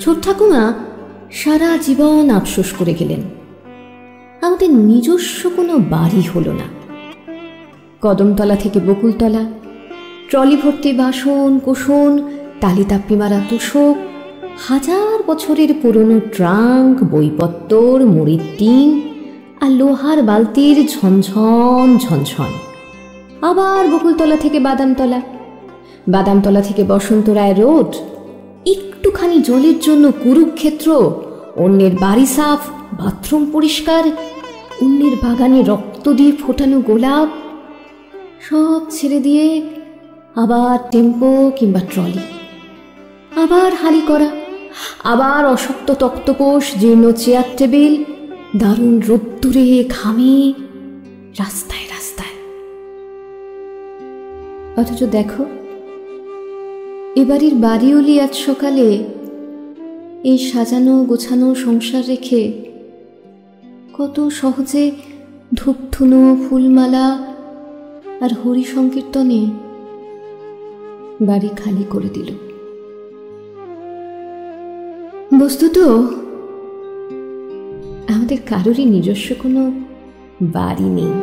ছোট ঠাকুমা সারা জীবন আফসোস করে গেলেন, আমাদের নিজস্ব কোনো বাড়ি হলো না। কদমতলা থেকে বকুলতলা, ট্রলি ভর্তি বাসন কোসন, তালিতাপ্পি মারা তোষক, 1000 বছরের পুরনো ট্রাঙ্ক, বইপত্তর, মুড়ির টিন আর লোহার বালতির ঝনঝন ঝনঝন। আবার বকুলতলা থেকে বাদামতলা, বাদামতলা থেকে বসন্ত রায় রোড, একটুখানি জলের জন্য কুরুক্ষেত্র, অন্যের বাড়ি সাফ, বাথরুম পরিষ্কার, অন্যের বাগানে রক্ত দিয়ে ফোটানো গোলাপ, সব ছেড়ে দিয়ে আবার টেম্পো কিংবা ট্রলি, আবার হাঁড়ি করা, আবার অশক্ত তক্তপোষ, জীর্ণ চেয়ার টেবিল, দারুণ রোদ্দুরে ঘামে, রাস্তায় রাস্তায়। অথচ দেখো, এবাড়ির বাড়িওলি আজ সকালে এই সাজানো গোছানো সংসার রেখে কত সহজে ধূপধুনো, ফুলমালা আর হরি সংকীর্তনে বাড়ি খালি করে দিল। বস্তুত আমাদের কারোরই নিজস্ব কোনো বাড়ি নেই।